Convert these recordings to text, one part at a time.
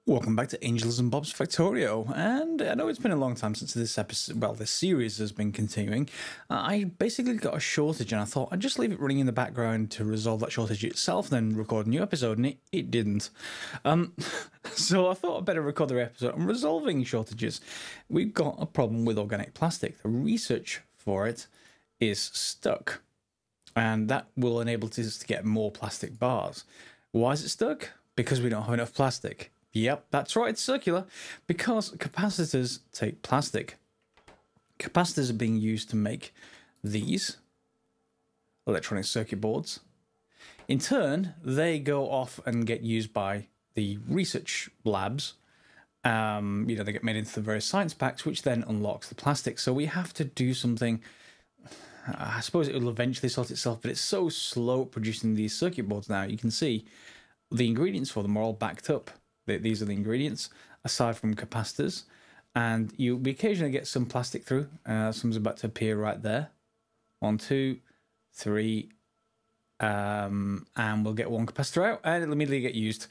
Welcome back to Angels and Bob's Factorio, and I know it's been a long time since this episode, well, this series has been continuing. I basically got a shortage, and I thought I'd just leave it running in the background to resolve that shortage itself, then record a new episode, and it didn't. So I thought I'd better record the episode on resolving shortages. We've got a problem with organic plastic. The research for it is stuck, and that will enable us to get more plastic bars. Why is it stuck? Because we don't have enough plastic. Yep, that's right, it's circular. Because capacitors take plastic. Capacitors are being used to make these electronic circuit boards. In turn, they go off and get used by the research labs. They get made into the various science packs, which then unlocks the plastic. So we have to do something. I suppose it will eventually sort itself, but it's so slow at producing these circuit boards now. You can see the ingredients for them are all backed up. These are the ingredients, aside from capacitors. And we occasionally get some plastic through. Some's about to appear right there. 1, 2, 3. And we'll get one capacitor out, and it'll immediately get used.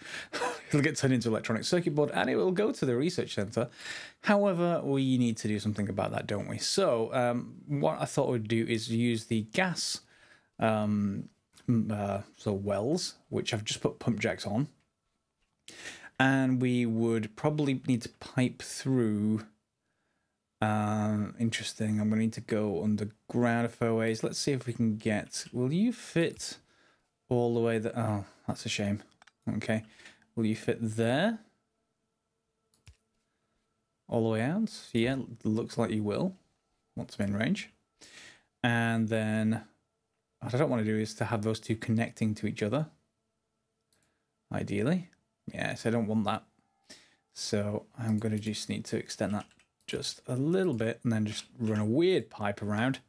It'll get turned into an electronic circuit board, and it will go to the research center. However, we need to do something about that, don't we? So what I thought we'd do is use the gas wells, which I've just put pump jacks on. And we would probably need to pipe through. Interesting. I'm going to need to go underground a fair ways. Let's see if we can get. Will you fit all the way there? Oh, that's a shame. Okay. Will you fit there? All the way out? Yeah, looks like you will. Once I'm in range. And then what I don't want to do is to have those two connecting to each other. Ideally. Yes, I don't want that. So I'm going to just need to extend that just a little bit and then just run a weird pipe around.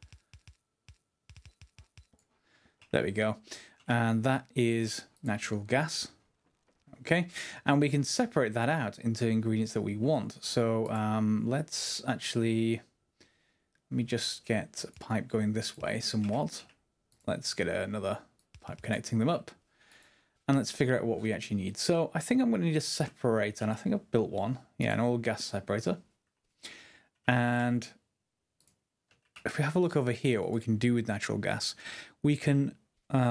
There we go. And that is natural gas. Okay. And we can separate that out into ingredients that we want. So let me just get a pipe going this way somewhat. Let's get another pipe connecting them up. And let's figure out what we actually need. So I think I'm going to need a separator, and I think I've built one. Yeah, an old gas separator. And if we have a look over here, what we can do with natural gas, we can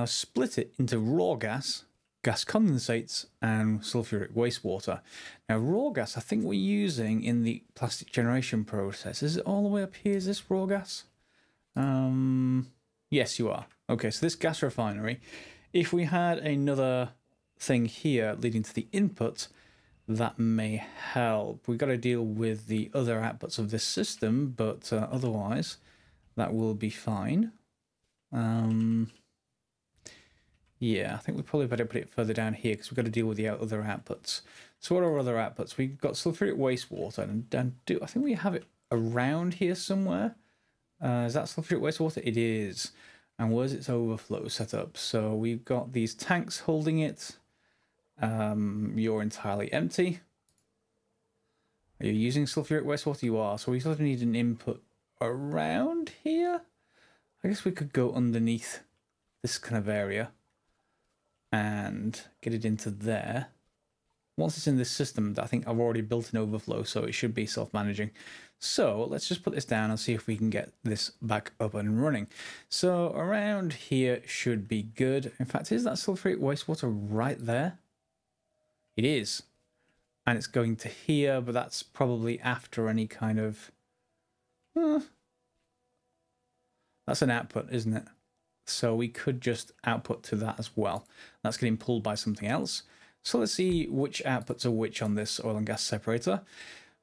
split it into raw gas, gas condensates, and sulfuric wastewater. Now, raw gas, I think we're using in the plastic generation process. Is it all the way up here? Is this raw gas? Yes, you are. Okay, so this gas refinery. If we had another thing here leading to the input, that may help. We've got to deal with the other outputs of this system, but otherwise that will be fine. Yeah, I think we probably better put it further down here because we've got to deal with the other outputs. So what are our other outputs? We've got sulfuric wastewater, and I think we have it around here somewhere. Is that sulfuric wastewater? It is. And where's its overflow set up? So we've got these tanks holding it. You're entirely empty. Are you using sulfuric wastewater? You are. So we sort of need an input around here. I guess we could go underneath this kind of area and get it into there. Once it's in this system, I think I've already built an overflow, so it should be self-managing. So let's just put this down and see if we can get this back up and running. So around here should be good. In fact, is that sulfuric wastewater right there? It is. And it's going to here, but that's probably after any kind of... That's an output, isn't it? So we could just output to that as well. That's getting pulled by something else. So let's see which outputs are which on this oil and gas separator.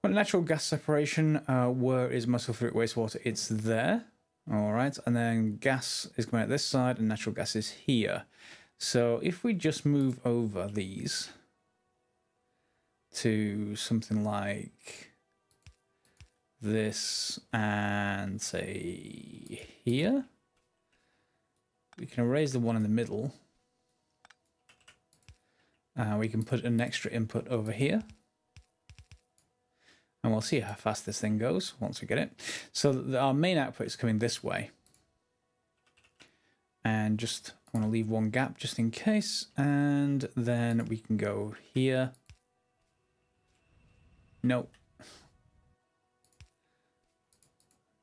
Well, natural gas separation, where is my sulfuric wastewater? It's there. All right. And then gas is coming out this side and natural gas is here. So if we just move over these to something like this and say here, we can erase the one in the middle. We can put an extra input over here. And we'll see how fast this thing goes once we get it. So our main output is coming this way. And just, I want to leave one gap just in case. And then we can go here. No.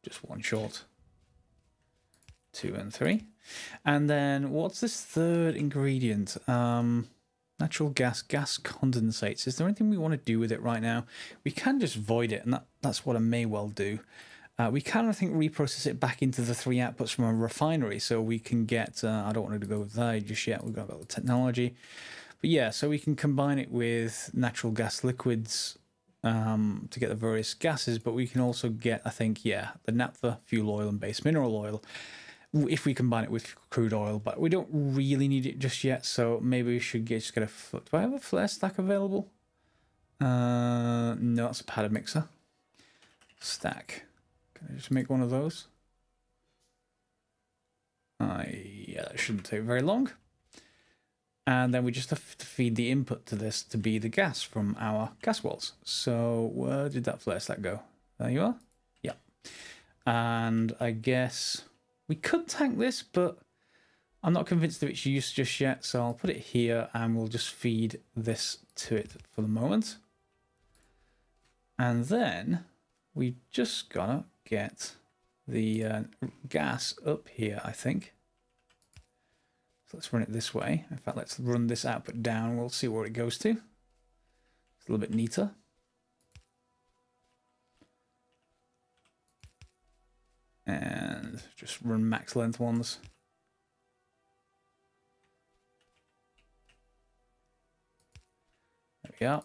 Just one short. 2 and 3. And then what's this third ingredient? Natural gas condensates. Is there anything we want to do with it right now? We can just void it, and that's what I may well do. We can, I think, reprocess it back into the 3 outputs from a refinery, so we can get... I don't want to go with that just yet. We've got about the technology. But yeah, so we can combine it with natural gas liquids to get the various gases, but we can also get, I think, yeah, the naphtha, fuel oil, and base mineral oil if we combine it with crude oil, but we don't really need it just yet, so maybe we should just get a... Do I have a flare stack available? No, it's a powder mixer. Stack. Can I just make one of those? Yeah, that shouldn't take very long. And then we just have to feed the input to this to be the gas from our gas wells. So where did that flare stack go? There you are. Yeah. And I guess we could tank this, but I'm not convinced of its use just yet. So I'll put it here and we'll just feed this to it for the moment. And then we just gotta get the gas up here, I think. So let's run it this way. In fact, let's run this output down. We'll see where it goes to. It's a little bit neater. And just run max length ones. There we are.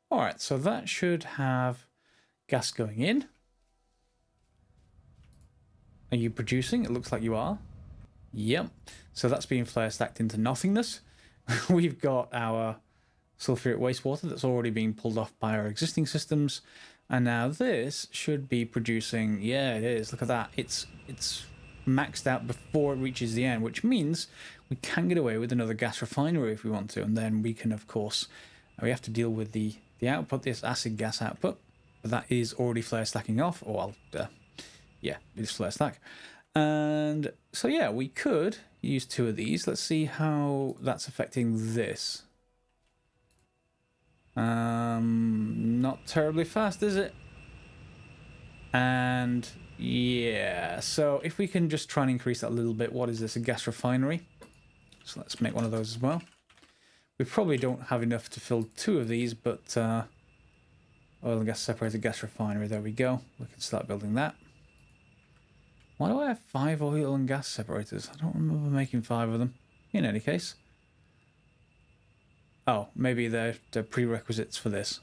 All right, so that should have gas going in. Are you producing? It looks like you are. Yep. So that's being flare stacked into nothingness. We've got our sulfuric wastewater that's already been pulled off by our existing systems. And now this should be producing... Yeah, it is. Look at that. It's maxed out before it reaches the end, which means we can get away with another gas refinery if we want to. And then we can, of course... We have to deal with the output, this acid gas output. But that is already flare stacking off. Or yeah, it's flare stack. And so yeah, we could use 2 of these. Let's see how that's affecting this. Not terribly fast, is it? And yeah, so if we can just try and increase that a little bit. What is this, a gas refinery? So let's make one of those as well. We probably don't have enough to fill 2 of these, but oil and gas separator gas refinery, there we go. We can start building that. Why do I have 5 oil and gas separators? I don't remember making 5 of them. In any case. Oh, maybe they're prerequisites for this.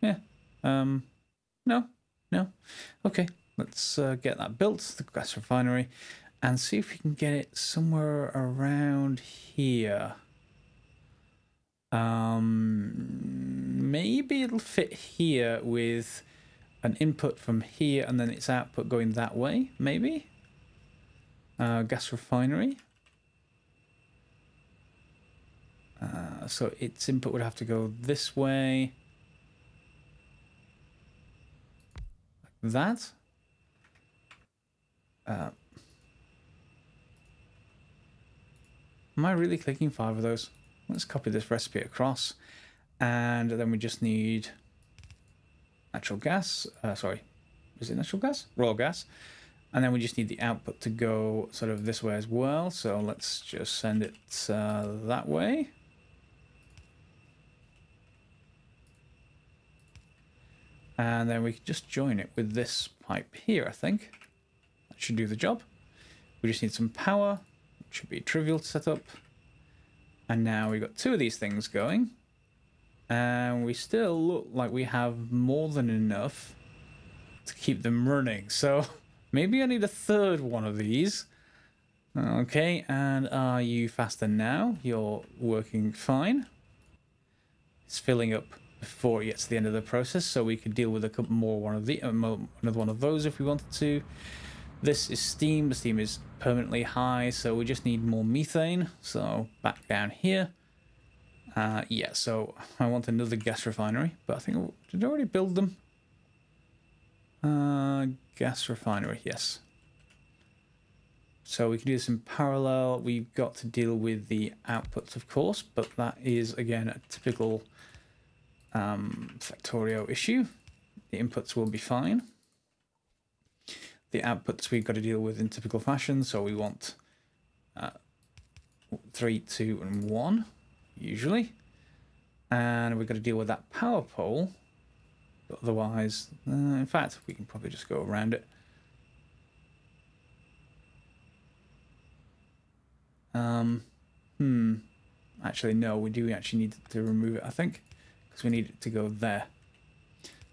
Yeah. No. Okay, let's get that built, the gas refinery, and see if we can get it somewhere around here. Maybe it'll fit here with an input from here and then its output going that way, maybe? Gas refinery. So its input would have to go this way. Like that. Am I really clicking 5 of those? Let's copy this recipe across. And then we just need natural gas. Sorry, is it natural gas? Raw gas. And then we just need the output to go sort of this way as well. So let's just send it that way. And then we can just join it with this pipe here, I think. That should do the job. We just need some power. It should be trivial to set up. And now we've got 2 of these things going. And we still look like we have more than enough to keep them running. So maybe I need a 3rd one of these. Okay, and are you faster now? You're working fine. It's filling up before it gets to the end of the process, so we could deal with a couple more another one of those if we wanted to. This is steam. The steam is permanently high, so we just need more methane. So back down here. Yeah, so I want another gas refinery, but I think did I already build them? Gas refinery, yes. So we can do this in parallel. We've got to deal with the outputs, of course, but that is, again, a typical Factorio issue. The inputs will be fine. The outputs we've got to deal with in typical fashion. So we want 3, 2, and 1, usually. And we've got to deal with that power pole. But otherwise, in fact, we can probably just go around it. Actually, no, we do actually need to remove it, I think, because we need it to go there.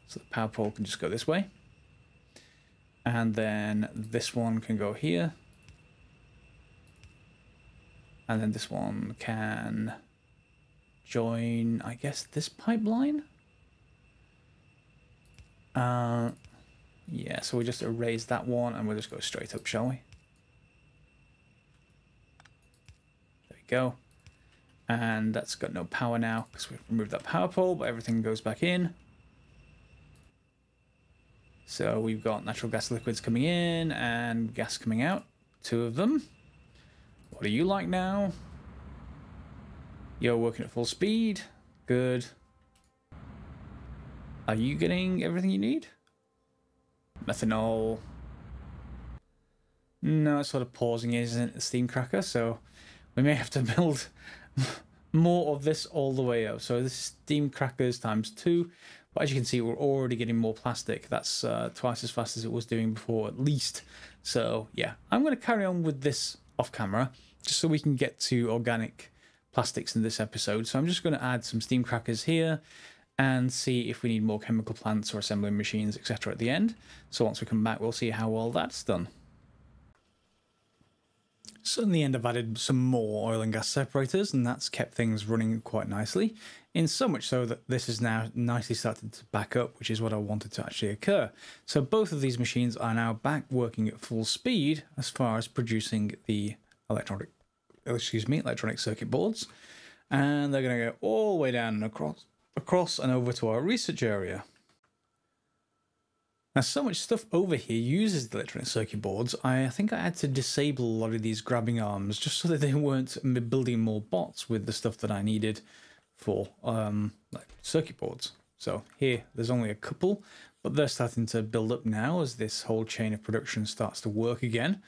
So the power pole can just go this way. And then this one can go here. And then this one can join, I guess, this pipeline. Yeah, so we'll just erase that one and we'll just go straight up, shall we? There we go. And that's got no power now because we've removed that power pole, but everything goes back in. So we've got natural gas liquids coming in and gas coming out. 2 of them. What are you like now? You're working at full speed. Good. Are you getting everything you need? Methanol. No, it's sort of pausing, isn't it, the steam cracker? So we may have to build more of this all the way up. So this is steam crackers times 2. But as you can see, we're already getting more plastic. That's twice as fast as it was doing before, at least. So yeah, I'm going to carry on with this off camera, just so we can get to organic plastics in this episode. So I'm just going to add some steam crackers here and see if we need more chemical plants or assembling machines, etc. at the end. So once we come back, we'll see how well that's done. So in the end, I've added some more oil and gas separators, and that's kept things running quite nicely. In so much so that this is now nicely started to back up, which is what I wanted to actually occur. So both of these machines are now back working at full speed as far as producing the electronic circuit boards. And they're going to go all the way down and across and over to our research area. Now, so much stuff over here uses the electronic circuit boards, I think I had to disable a lot of these grabbing arms just so that they weren't building more bots with the stuff that I needed for like circuit boards. So here, there's only a couple, but they're starting to build up now as this whole chain of production starts to work again,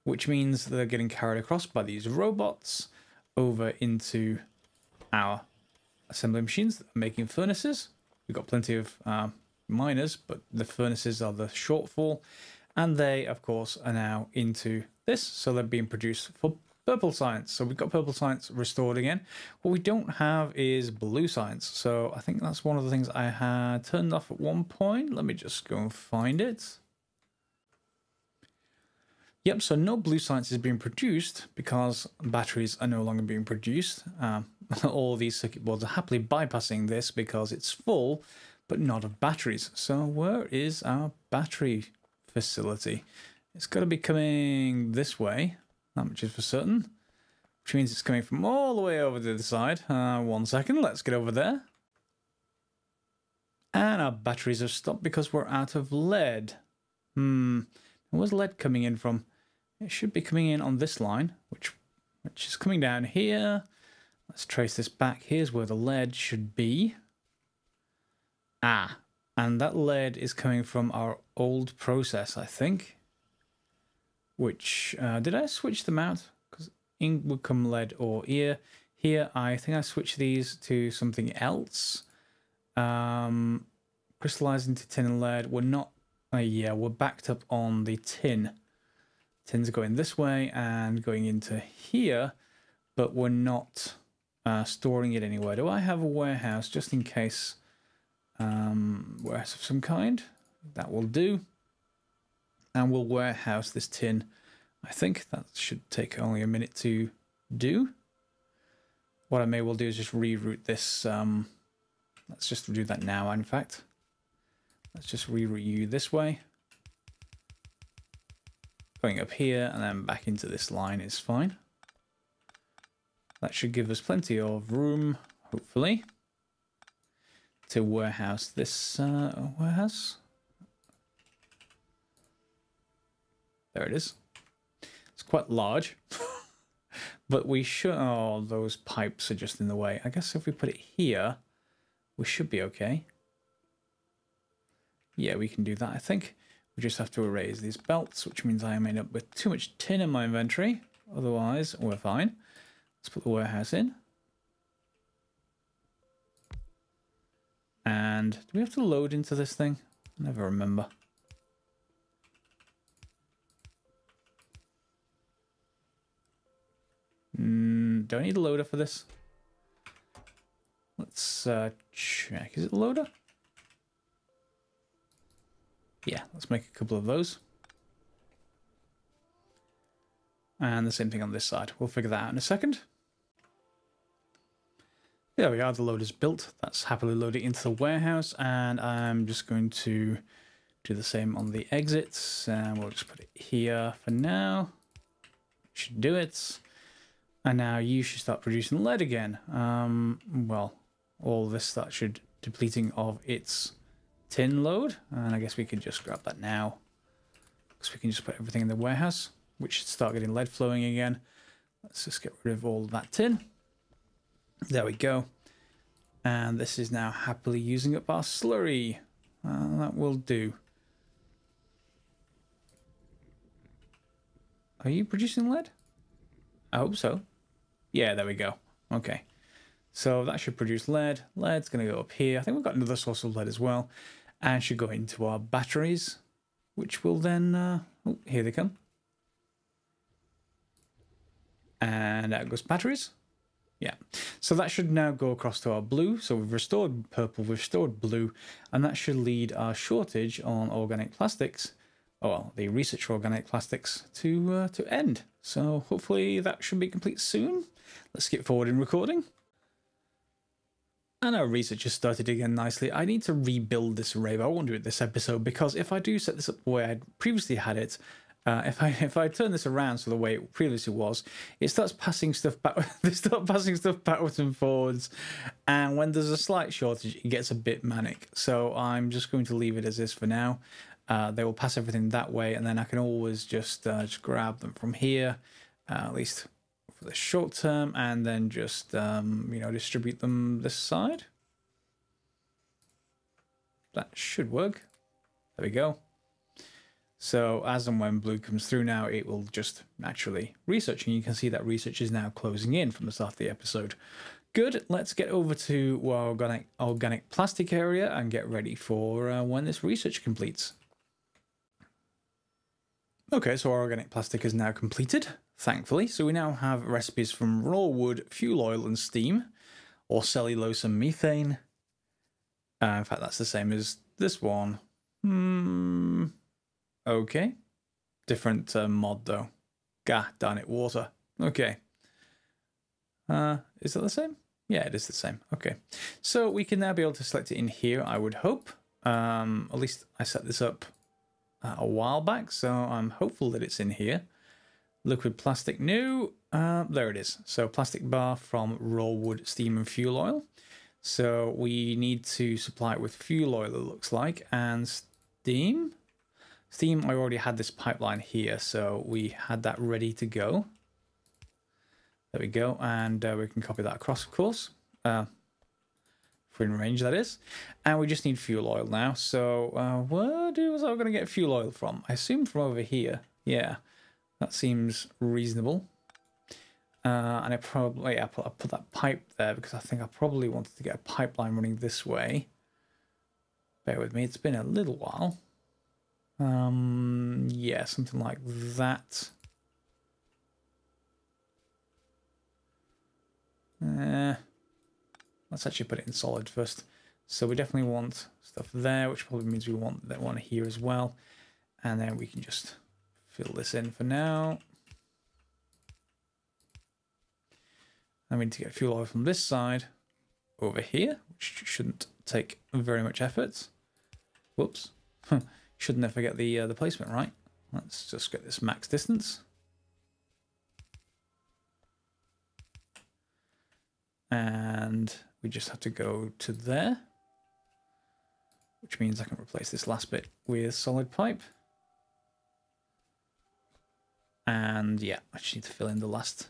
which means they're getting carried across by these robots over into our assembly machines that are making furnaces. We've got plenty of miners, but the furnaces are the shortfall, and they of course are now into this, so they're being produced for purple science. So we've got purple science restored again. What we don't have is blue science, so I think that's one of the things I had turned off at one point. Let me just go and find it. Yep, so no blue science is being produced because batteries are no longer being produced. All these circuit boards are happily bypassing this because it's full, but not of batteries. So where is our battery facility? It's got to be coming this way, that much is for certain, which means it's coming from all the way over to the other side. 1 second, let's get over there. And our batteries have stopped because we're out of lead. Where's lead coming in from? It should be coming in on this line, which is coming down here. Let's trace this back. Here's where the lead should be. Ah, and that lead is coming from our old process, I think. Which, did I switch them out? Because in would come lead or ear. Here, I think I switched these to something else. Crystallized into tin and lead. We're not, yeah, we're backed up on the tin. Tins are going this way and going into here, but we're not storing it anywhere. Do I have a warehouse just in case? Warehouse of some kind. That will do. And we'll warehouse this tin. I think that should take only a minute to do. What I may well do is just reroute this. Let's just do that now, in fact. Let's just reroute you this way. Going up here and then back into this line is fine. That should give us plenty of room, hopefully, to warehouse this warehouse. There it is. It's quite large. But we should... Oh, those pipes are just in the way. I guess if we put it here, we should be okay. Yeah, we can do that, I think. We just have to erase these belts, which means I am end up with too much tin in my inventory. Otherwise, we're fine. Let's put the warehouse in. And do we have to load into this thing? I never remember. Do I need a loader for this? Let's check. Is it a loader? Yeah, let's make a couple of those. And the same thing on this side. We'll figure that out in a second. There we are, the loader's built. That's happily loaded into the warehouse. And I'm just going to do the same on the exits. And we'll just put it here for now. Should do it. And now you should start producing lead again. Well, all this that should depleting of its tin load. And I guess we could just grab that now. Because we can just put everything in the warehouse, which should start getting lead flowing again. Let's just get rid of all of that tin. There we go. And this is now happily using up our slurry. That will do. Are you producing lead? I hope so. Yeah, there we go. Okay. So that should produce lead. Lead's going to go up here. I think we've got another source of lead as well. And should go into our batteries, which will then... oh, here they come. And out goes batteries. Yeah. So that should now go across to our blue. So we've restored purple, we've restored blue. And that should lead our shortage on organic plastics, well, the research for organic plastics, to end. So hopefully that should be complete soon. Let's skip forward in recording. And our research has started again nicely. I need to rebuild this array, but I won't do it this episode, because if I do set this up the way I previously had it, if I turn this around so the way it previously was, it starts passing stuff back. They start passing stuff backwards and forwards, and when there's a slight shortage, it gets a bit manic. So I'm just going to leave it as is for now. They will pass everything that way, and then I can always just grab them from here, at least for the short term, and then just you know, distribute them this side. That should work. There we go. So as and when blue comes through now, it will just naturally research, and you can see that research is now closing in from the start of the episode. Good, let's get over to our organic plastic area and get ready for when this research completes. Okay, so our organic plastic is now completed, thankfully. So we now have recipes from raw wood, fuel oil and steam, or cellulose and methane. In fact, that's the same as this one. Okay. Different mod, though. Gah, darn it, water. Okay. Is that the same? Yeah, it is the same. Okay. So we can now be able to select it in here, I would hope. At least I set this up a while back, so I'm hopeful that it's in here. Liquid plastic new. There it is. So plastic bar from raw wood, steam and fuel oil. So we need to supply it with fuel oil, it looks like, and steam. Steam, I already had this pipeline here, so we had that ready to go. There we go, and we can copy that across, of course. If we're in range, that is. And we just need fuel oil now. So where was I going to get fuel oil from? I assume from over here. Yeah, that seems reasonable. And I probably, yeah, I put that pipe there because I think I probably wanted to get a pipeline running this way. Bear with me, it's been a little while. Yeah, something like that. Let's actually put it in solid first. So we definitely want stuff there, which probably means we want that one here as well. And then we can just fill this in for now. I need to get fuel oil from this side over here, which shouldn't take very much effort. Whoops. Should never get the placement right. Let's just get this max distance. And we just have to go to there, which means I can replace this last bit with solid pipe. And yeah, I just need to fill in the last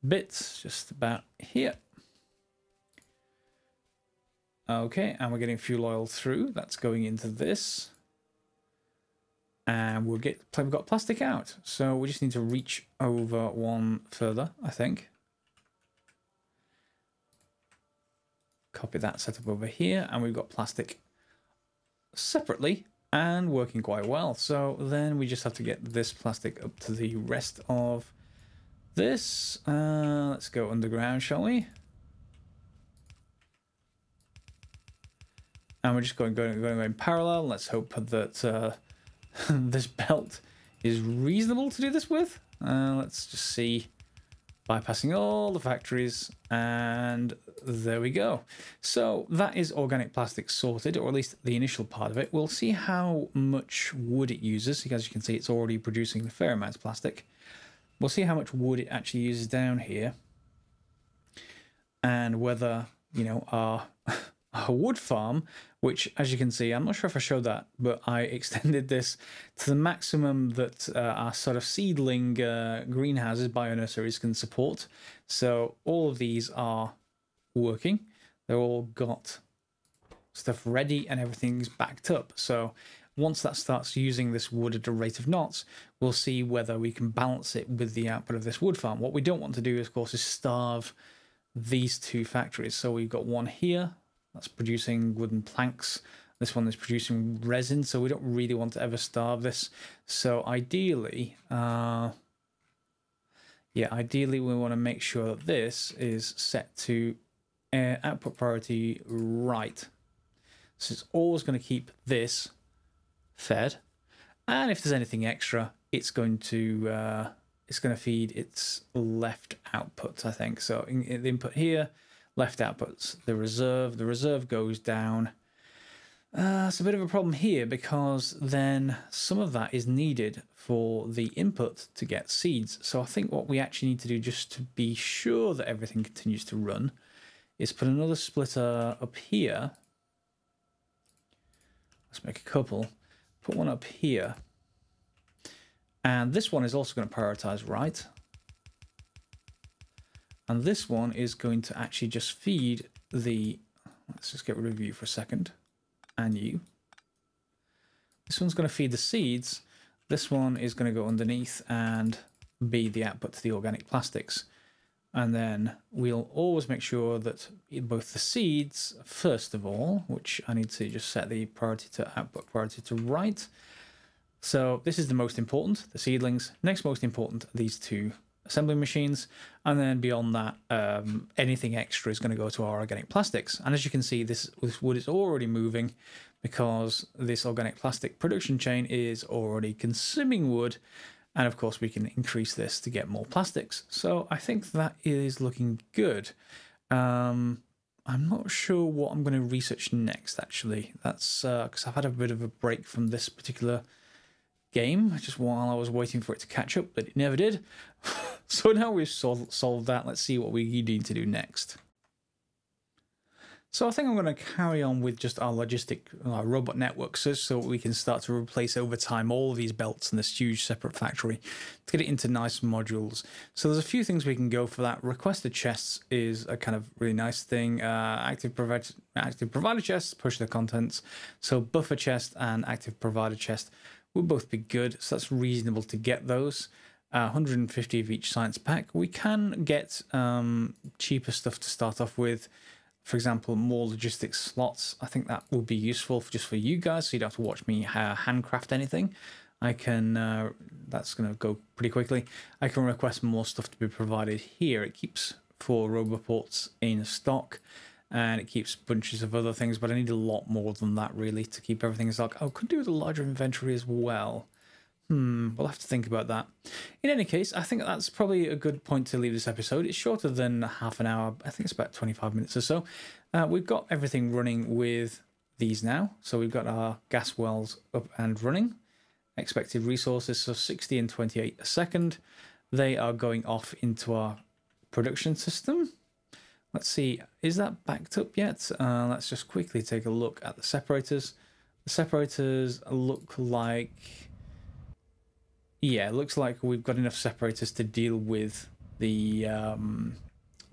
bits just about here. Okay, and we're getting fuel oil through. That's going into this. And we've got plastic out. So we just need to reach over one further, I think. Copy that setup over here, and we've got plastic separately and working quite well. So then we just have to get this plastic up to the rest of this. Let's go underground, shall we? And we're just going in parallel. Let's hope that this belt is reasonable to do this with. Let's just see. Bypassing all the factories, and there we go. So that is organic plastic sorted, or at least the initial part of it. We'll see how much wood it uses. As you can see, it's already producing a fair amount of plastic. We'll see how much wood it actually uses down here, and whether, you know, our wood farm, which, as you can see, I'm not sure if I showed that, but I extended this to the maximum that our sort of seedling greenhouses, bio-nurseries, can support. So all of these are working. They're all got stuff ready and everything's backed up. So once that starts using this wood at a rate of knots, we'll see whether we can balance it with the output of this wood farm. What we don't want to do, of course, is starve these two factories. So we've got one here that's producing wooden planks. This one is producing resin, so we don't really want to ever starve this. So ideally, ideally we want to make sure that this is set to output priority right. So it's always going to keep this fed, and if there's anything extra, it's going to feed its left output, I think. So in the input here, left outputs the reserve. The reserve goes down. It's a bit of a problem here because then some of that is needed for the input to get seeds. So I think what we actually need to do, just to be sure that everything continues to run, is put another splitter up here. Let's make a couple. Put one up here. And this one is also going to prioritize right. And this one is going to actually just feed the... Let's just get rid of you for a second. And you. This one's going to feed the seeds. This one is going to go underneath and be the output to the organic plastics. And then we'll always make sure that both the seeds, first of all, which I need to just set the priority to output priority to right. So this is the most important, the seedlings. Next most important, these two assembly machines, and then beyond that, anything extra is going to go to our organic plastics. And as you can see, this wood is already moving because this organic plastic production chain is already consuming wood, and of course we can increase this to get more plastics. So I think that is looking good. I'm not sure what I'm going to research next, actually. That's because I've had a bit of a break from this particular game just while I was waiting for it to catch up, but it never did. So now we've solved that, let's see what we need to do next. So I think I'm going to carry on with just our robot networks, so we can start to replace over time all of these belts in this huge separate factory to get it into nice modules. So there's a few things we can go for that. Requested chests is a kind of really nice thing. Active provider chests push the contents. So buffer chest and active provider chest will both be good. So that's reasonable to get those. 150 of each science pack. We can get cheaper stuff to start off with. For example, more logistics slots. I think that will be useful just for you guys, so you don't have to watch me handcraft anything. I can, that's going to go pretty quickly. I can request more stuff to be provided here. It keeps 4 roboports in stock, and it keeps bunches of other things, but I need a lot more than that, really, to keep everything in stock. I could do with a larger inventory as well. We'll have to think about that. In any case, I think that's probably a good point to leave this episode. It's shorter than half an hour. I think it's about 25 minutes or so. We've got everything running with these now. So we've got our gas wells up and running. Expected resources, so 60 and 28 a second. They are going off into our production system. Let's see, is that backed up yet? Let's just quickly take a look at the separators. The separators look like... Yeah, it looks like we've got enough separators to deal with the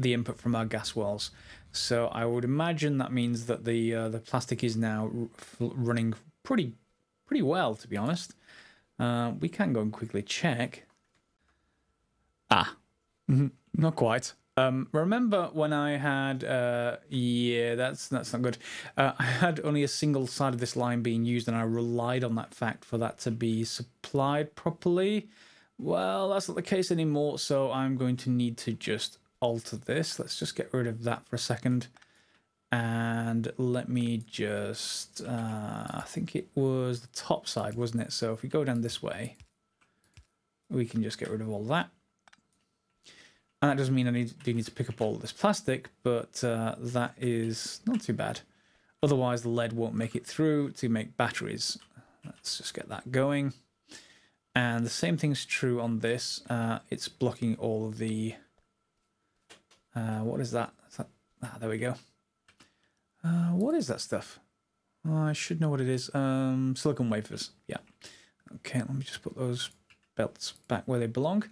input from our gas wells. So I would imagine that means that the plastic is now running pretty well, to be honest. We can go and quickly check. Not quite. Remember when I had yeah, that's not good. I had only a single side of this line being used, and I relied on that fact for that to be supplied properly. Well, that's not the case anymore, so I'm going to need to just alter this. Let's just get rid of that for a second. And let me just, I think it was the top side, wasn't it? So if we go down this way, we can just get rid of all that. And that doesn't mean I do need to pick up all of this plastic, but that is not too bad. Otherwise, the lead won't make it through to make batteries. Let's just get that going. And the same thing's true on this. It's blocking all of the... what is that? Ah, there we go. What is that stuff? Oh, I should know what it is. Silicon wafers. Yeah. Okay, let me just put those belts back where they belong.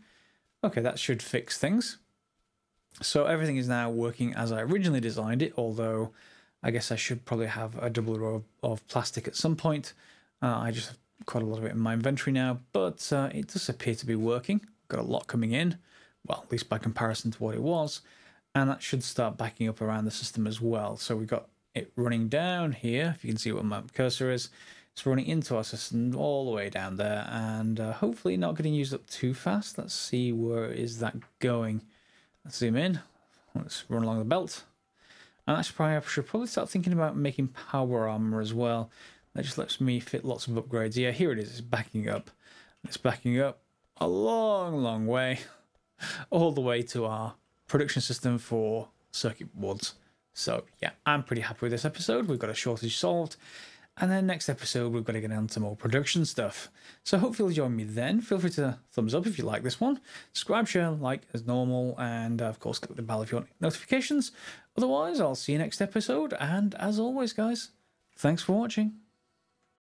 Okay, that should fix things. So everything is now working as I originally designed it, although I guess I should probably have a double row of plastic at some point. I just have quite a lot of it in my inventory now, but it does appear to be working. Got a lot coming in, well, at least by comparison to what it was, and that should start backing up around the system as well. So we've got it running down here, if you can see what my cursor is. It's running into our system all the way down there, and hopefully not getting used up too fast. Let's see, where is that going? Let's zoom in. Let's run along the belt. And that's probably, I should probably start thinking about making power armor as well. That just lets me fit lots of upgrades. Yeah, here it is. It's backing up. It's backing up a long way, all the way to our production system for circuit boards. So yeah, I'm pretty happy with this episode. We've got a shortage solved. And then next episode, we've got to get on to more production stuff. So hopefully you'll join me then. Feel free to thumbs up if you like this one. Subscribe, share, like as normal. And of course, click the bell if you want notifications. Otherwise, I'll see you next episode. And as always, guys, thanks for watching.